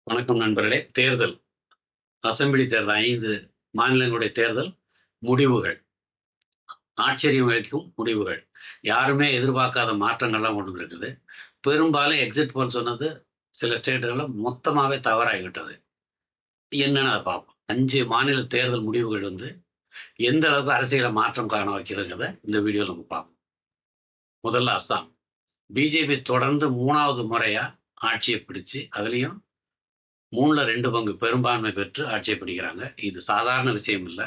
வணக்கம் நண்பர்களே. தேர்தல், அசெம்பிளி தேர்தல் 5 மாநிலங்களுடைய தேர்தல் முடிவுகள், ஆச்சரியம் அளிக்கும் முடிவுகள். யாருமே எதிர்பார்க்காத மாற்றங்கள்லாம் கொண்டு வந்திருக்குது. பெரும்பாலும் எக்ஸிட் போல் சொன்னது சில ஸ்டேட்டுகள்ல மொத்தமாவே தவறாகிவிட்டது. என்னன்னு அத பார்ப்போம். 5 மாநில தேர்தல் முடிவுகள் எந்த அளவுக்கு அரசியல மாற்றம் காண வைக்கிறதுங்கிறத இந்த வீடியோல நம்ம பார்ப்போம். முதல்ல அஸ்ஸாம். பிஜேபி தொடர்ந்து 3வது முறையா ஆட்சிய பிடிச்சு, அதுலயும் 3ல 2 பங்கு பெரும்பான்மை பெற்று ஆட்சிய பிடிக்கிறாங்க. இது சாதாரண விஷயம் இல்ல.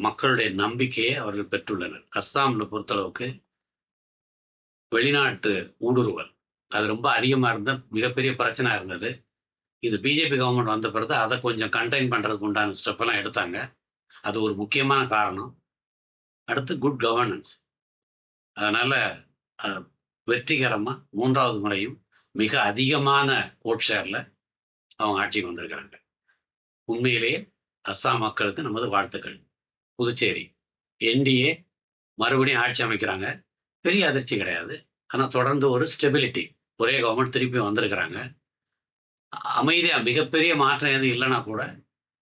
மக்களுடைய நம்பிக்கையை அவர்கள் பெற்றுள்ளனர். அஸ்ஸாம்ல பொறுத்தளவுக்கு வெளிநாட்டு ஊடுருவல் அது ரொம்ப அதிகமா இருந்த மிகப்பெரிய பிரச்சனை இருந்தது. இது பிஜேபி கவர்மெண்ட் வந்த பிறகு அதை கொஞ்சம் கண்டெயின் பண்றதுக்கு உண்டான ஸ்டெப் எல்லாம் எடுத்தாங்க. அது ஒரு முக்கியமான காரணம். அடுத்து குட் கவர்னன்ஸ். அதனால அஹ், வெற்றிகரமா 3வது முறையும் மிக அதிகமான ஓட் ஷேர்ல அவங்க ஆட்சிக்கு வந்திருக்கிறாங்க. உண்மையிலேயே அஸ்ஸாம் மக்களுக்கு நமது வாழ்த்துக்கள். புதுச்சேரி என்டிஏ மறுபடியும் ஆட்சி அமைக்கிறாங்க. பெரிய அதிர்ச்சி கிடையாது. ஆனா தொடர்ந்து ஒரு ஸ்டெபிலிட்டி. ஒரே கவர்மெண்ட் திருப்பி வந்திருக்கிறாங்க. அமைதியா மிகப்பெரிய மாற்றம் எதுவும் இல்லைன்னா கூட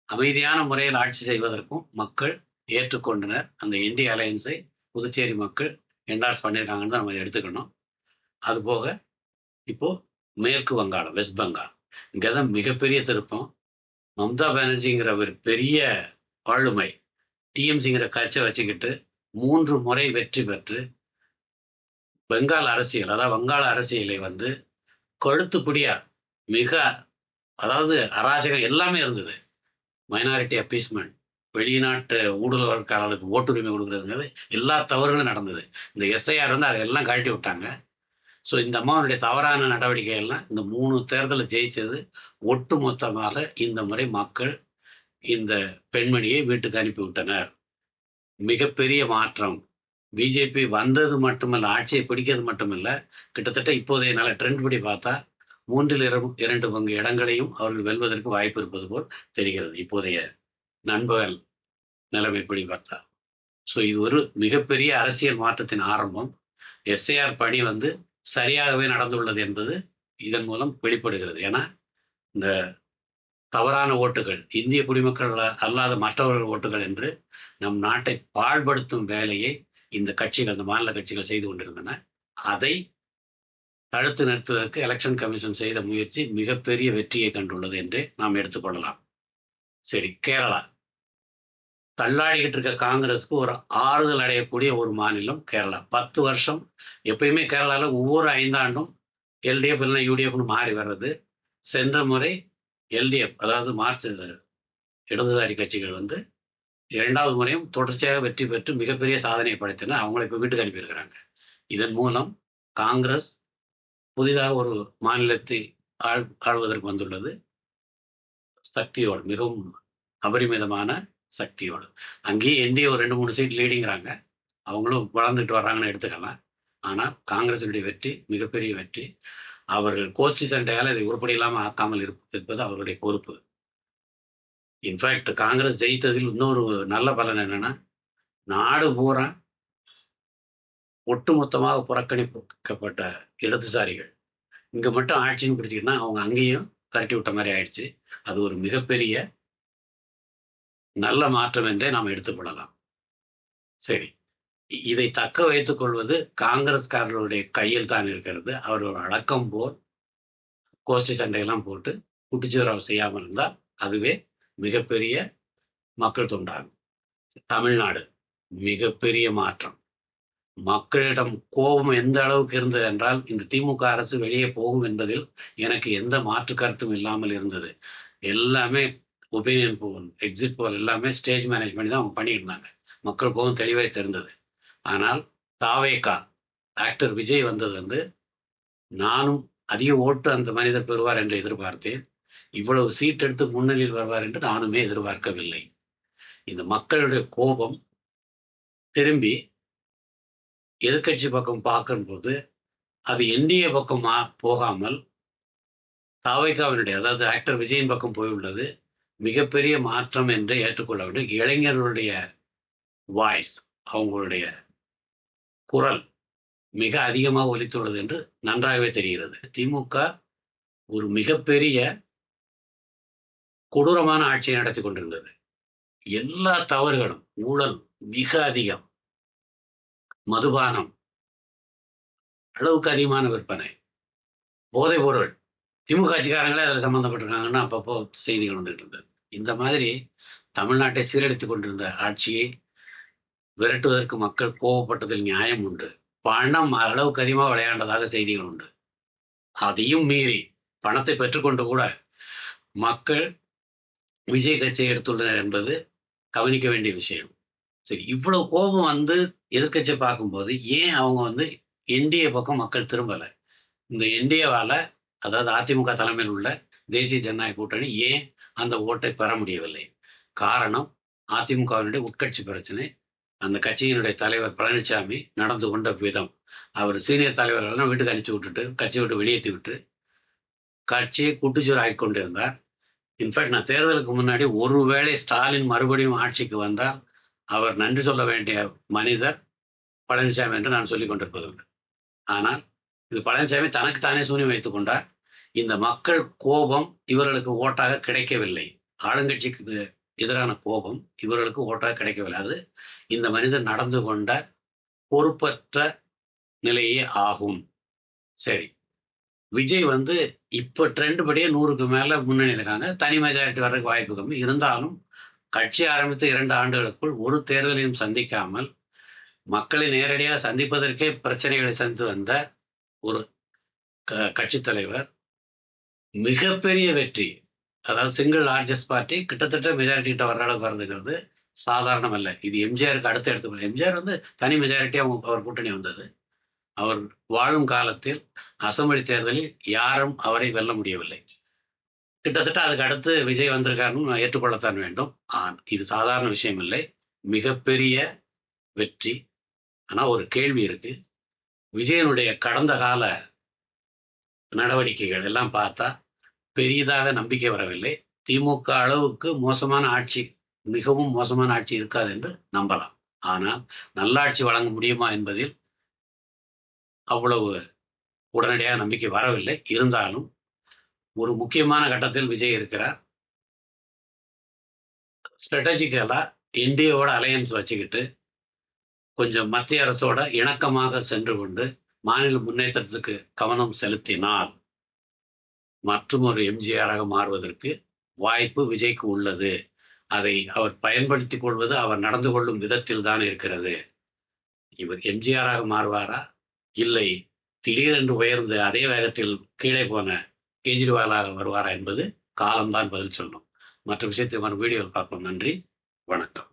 அமைதியான முறையில் ஆட்சி செய்வதற்கும் மக்கள் ஏற்றுக்கொண்டனர். அந்த இந்திய அலையன்ஸை புதுச்சேரி மக்கள் என்டார்ஸ் பண்ணியிருக்காங்கன்னு தான் நம்ம எடுத்துக்கணும். அதுபோக இப்போ மேற்கு வங்காளம், வெஸ்ட் பெங்கால், இங்கதான் மிகப்பெரிய திருப்பம். மம்தா பானர்ஜிங்கிற ஒரு பெரிய ஆளுமை டிஎம்சிங்கிற கட்சியை வச்சுக்கிட்டு 3 முறை வெற்றி பெற்று பெங்கால் அரசியல், அதாவது வங்காள அரசியலை கழுத்துப்பிடியா மிக, அதாவது அராஜகம் எல்லாமே இருந்தது. மைனாரிட்டி அப்பீஸ்மெண்ட், வெளிநாட்டு ஊடுருவல்காரர்களுக்கு ஓட்டுரிமை கொடுக்குறதுங்கிறது எல்லா தவறுகளும் நடந்தது. இந்த எஸ்ஐஆர் அதெல்லாம் கழட்டி விட்டாங்க. ஸோ இந்த அம்மாவுடைய தவறான நடவடிக்கை எல்லாம் இந்த 3 தேர்தலை ஜெயிச்சது. ஒட்டு மொத்தமாக இந்த முறை மக்கள் இந்த பெண்மணியை வீட்டுக்கு அனுப்பிவிட்டனர். மிகப்பெரிய மாற்றம். பிஜேபி வந்தது மட்டுமல்ல, ஆட்சியை பிடிக்கிறது மட்டுமல்ல, கிட்டத்தட்ட இப்போதைய நல்ல ட்ரெண்ட் படி பார்த்தா 3ல் 2 பங்கு இடங்களையும் அவர்கள் வெல்வதற்கு வாய்ப்பு இருப்பது போல் தெரிகிறது இப்போதைய நண்பகல் நிலைமைப்படி பார்த்தா. ஸோ இது ஒரு மிகப்பெரிய அரசியல் மாற்றத்தின் ஆரம்பம். எஸ்ஐஆர் பணி சரியாகவே நடந்துள்ளது என்பது இதன் மூலம் வெளிப்படுகிறது. ஏன்னா இந்த தவறான ஓட்டுகள், இந்திய குடிமக்கள் அல்லாத மற்றவர்கள் ஓட்டுகள் என்று நம் நாட்டை பாழ்படுத்தும் வேலையை இந்த கட்சிகள், இந்த மாநில கட்சிகள் செய்து கொண்டிருந்தன. அதை தடுத்து நிறுத்துவதற்கு எலெக்ஷன் கமிஷன் செய்த முயற்சி மிகப்பெரிய வெற்றியை கண்டுள்ளது என்று நாம் எடுத்துக்கொள்ளலாம். சரி, கேரளா. தள்ளாடிக்கிட்டு இருக்க காங்கிரஸ்க்கு ஒரு ஆறுதல் அடையக்கூடிய ஒரு மாநிலம் கேரளா. 10 வருஷம் எப்பயுமே கேரளாவில் ஒவ்வொரு 5 ஆண்டும் எல்டிஎஃப் இல்லைன்னா யூடிஎஃப்னு மாறி வர்றது. சென்ற முறை எல்டிஎஃப், அதாவது மார்க்சிஸ்ட் இடதுசாரி கட்சிகள் 2வது முறையும் தொடர்ச்சியாக வெற்றி பெற்று மிகப்பெரிய சாதனையை படைத்தனர். அவங்களை இப்போ வீட்டுக்கு அனுப்பியிருக்கிறாங்க. இதன் மூலம் காங்கிரஸ் புதிதாக ஒரு மாநிலத்தை ஆள்வதற்கு வந்துள்ளது. சக்தியோடு, மிகவும் அபரிமிதமான சக்தியோடு. அங்கேயே என்டிஏ ஒரு 2-3 சீட் லீடிங்கிறாங்க. அவங்களும் வளர்ந்துட்டு வர்றாங்கன்னு எடுத்துக்கலாம். ஆனால் காங்கிரசினுடைய வெற்றி மிகப்பெரிய வெற்றி. அவர்கள் கோஷ்டி சண்டையால் இதை உருப்படி இல்லாமல் ஆக்காமல் இருப்பது அவர்களுடைய பொறுப்பு. இன்ஃபேக்ட் காங்கிரஸ் ஜெயித்ததில் இன்னொரு நல்ல பலன் என்னன்னா, நாடு பூரா ஒட்டுமொத்தமாக புறக்கணிக்கப்பட்ட இடதுசாரிகள் இங்க மட்டும் ஆட்சின்னு பிடிச்சிக்கிட்டா அவங்க அங்கேயும் கரட்டி விட்ட மாதிரி ஆயிடுச்சு. அது ஒரு மிகப்பெரிய நல்ல மாற்றம் என்றே நாம் எடுத்துக்கொள்ளலாம். சரி, இதை தக்க வைத்துக் கொள்வது காங்கிரஸ்காரர்களுடைய கையில் தான் இருக்கிறது. அவர்கள் அடக்கம் போல் கோஷ்டி சண்டையெல்லாம் போட்டு குட்டிச்சுவரவு செய்யாமல் இருந்தால் அதுவே மிகப்பெரிய மக்கள் தொண்டாகும். தமிழ்நாடு மிகப்பெரிய மாற்றம். மக்களிடம் கோபம் எந்த அளவுக்கு இருந்தது என்றால், இந்த திமுக அரசு வெளியே போகும் என்பதில் எனக்கு எந்த மாற்று கருத்தும் இல்லாமல் இருந்தது. எல்லாமே ஒப்பீனியன் போல், எக்ஸிட் போல் எல்லாமே ஸ்டேஜ் மேனேஜ் பண்ணி தான் அவங்க பண்ணிட்டு இருந்தாங்க. மக்கள் கோபம் தெளிவாக தெரிந்தது. ஆனால் தாவேகா ஆக்டர் விஜய் வந்தது நானும் அதிக ஓட்டு அந்த மனிதர் பெறுவார் என்று எதிர்பார்த்தேன். இவ்வளவு சீட் எடுத்து முன்னிலையில் வருவார் என்று நானுமே எதிர்பார்க்கவில்லை. இந்த மக்களுடைய கோபம் திரும்பி எதிர்கட்சி பக்கம் பார்க்கும்போது அது என்டிஏ பக்கம் போகாமல் தாவேகாவினுடைய, அதாவது ஆக்டர் விஜயின் பக்கம் போயுள்ளது. மிகப்பெரிய மாற்றம் என்று ஏற்றுக்கொள்ள வேண்டும். இளைஞர்களுடைய வாய்ஸ், அவங்களுடைய குரல் மிக அதிகமாக ஒலித்துள்ளது என்று நன்றாகவே தெரிகிறது. திமுக ஒரு மிகப்பெரிய கொடூரமான ஆட்சியை நடத்தி கொண்டிருந்தது. எல்லா தவறுகளும், ஊழல் மிக அதிகம், மதுபானம், அளவுக்கு அதிகமான விற்பனை, போதைப் பொருள், திமுக ஆட்சிக்காரங்களே அதில் சம்மந்தப்பட்டிருக்காங்கன்னு அப்பப்போ செய்திகள் வந்துட்டு இருந்தது. இந்த மாதிரி தமிழ்நாட்டை சீரழித்துக் கொண்டிருந்த ஆட்சியை விரட்டுவதற்கு மக்கள் கோவப்பட்டதில் நியாயம் உண்டு. பணம் அளவுக்கு அதிகமாக விளையாண்டதாக செய்திகள் உண்டு. அதையும் மீறி பணத்தை பெற்றுக்கொண்டு கூட மக்கள் விஜய் கட்சியை எடுத்துள்ளனர் என்பது கவனிக்க வேண்டிய விஷயம். சரி, இவ்வளவு கோபம் எதிர்க்கட்சியை பார்க்கும்போது ஏன் அவங்க என்டிஏ பக்கம் மக்கள் திரும்பல? இந்த என்டிஏவால, அதாவது அதிமுக தலைமையில் உள்ள தேசிய ஜனநாயக கூட்டணி ஏன் அந்த ஓட்டை பெற முடியவில்லை? காரணம் அதிமுகவினுடைய உட்கட்சி பிரச்சனை. அந்த கட்சியினுடைய தலைவர் பழனிசாமி நடந்து கொண்ட விதம். அவர் சீனியர் தலைவர்களெல்லாம் வீட்டுக்கு அனுப்பிச்சு விட்டுட்டு, கட்சியை விட்டு வெளியேற்றி விட்டு கட்சியை குட்டிச்சோறு ஆகிக் கொண்டிருந்தார். இன்ஃபேக்ட் நான் தேர்தலுக்கு முன்னாடி ஒருவேளை ஸ்டாலின் மறுபடியும் ஆட்சிக்கு வந்தால் அவர் நன்றி சொல்ல வேண்டிய மனிதர் பழனிசாமி என்று நான் சொல்லிக் கொண்டிருப்பதுண்டு. ஆனால் இது பழனிசாமி தனக்கு தானே சூனியம் வைத்துக் கொண்டார். இந்த மக்கள் கோபம் இவர்களுக்கு ஓட்டாக கிடைக்கவில்லை. ஆளுங்கட்சிக்கு எதிரான கோபம் இவர்களுக்கு ஓட்டாக கிடைக்கவில்லை. அது இந்த மனிதர் நடந்து கொண்ட பொறுப்பற்ற நிலையே ஆகும். சரி, விஜய் இப்ப ட்ரெண்ட் படியே 100க்கு மேல முன்னணி இருக்காங்க. தனி மெஜாரிட்டி வர்றதுக்கு வாய்ப்பு கம்மி. இருந்தாலும் கட்சி ஆரம்பித்து 2 ஆண்டுகளுக்குள் ஒரு தேர்தலையும் சந்திக்காமல் மக்களை நேரடியாக சந்திப்பதற்கே பிரச்சனைகளை சந்தித்து வந்த ஒரு கட்சி தலைவர் மிகப்பெரிய வெற்றி, அதாவது சிங்கிள் லார்ஜஸ்ட் பார்ட்டி கிட்டத்தட்ட மெஜாரிட்டி கிட்ட வர்ற அளவுக்கு வருதுங்கிறது சாதாரணம் அல்ல. இது எம்ஜிஆருக்கு அடுத்து எடுத்துக்கணும். எம்ஜிஆர் தனி மெஜாரிட்டி அவர் கூட்டணி வந்தது. அவர் வாழும் காலத்தில் அசெம்பிளி தேர்தலில் யாரும் அவரை வெல்ல முடியவில்லை. கிட்டத்தட்ட அதுக்கு அடுத்து விஜய் வந்திருக்காருன்னு ஏற்றுக்கொள்ளத்தான் வேண்டும். இது சாதாரண விஷயம் இல்லை, மிகப்பெரிய வெற்றி. ஆனால் ஒரு கேள்வி இருக்கு. விஜயனுடைய கடந்த கால நடவடிக்கைகள் எல்லாம் பார்த்தா பெரியதாக நம்பிக்கை வரவில்லை. திமுக அளவுக்கு மோசமான ஆட்சி, மிகவும் மோசமான ஆட்சி இருக்காது என்று நம்பலாம். ஆனால் நல்லாட்சி வழங்க முடியுமா என்பதில் அவ்வளவு உடனடியாக நம்பிக்கை வரவில்லை. இருந்தாலும் ஒரு முக்கியமான கட்டத்தில் விஜய் இருக்கிறார். ஸ்ட்ராட்டஜிக்கலா என்டிஏவோட அலையன்ஸ் வச்சுக்கிட்டு கொஞ்சம் மத்திய அரசோட இணக்கமாக சென்று கொண்டு மாநில முன்னேற்றத்துக்கு கவனம் செலுத்தினால் மற்றும் ஒரு எம்ஜிஆராக மாறுவதற்கு வாய்ப்பு விஜய்க்கு உள்ளது. அதை அவர் பயன்படுத்திக் கொள்வது அவர் நடந்து கொள்ளும் விதத்தில் தான் இருக்கிறது. இவர் எம்ஜிஆராக மாறுவாரா, இல்லை திடீரென்று உயர்ந்து அதே வேகத்தில் கீழே போன கெஜ்ரிவாலாக வருவாரா என்பது காலம்தான் பதில் சொல்லும். மற்ற விஷயத்தை வீடியோவில் பார்ப்போம். நன்றி, வணக்கம்.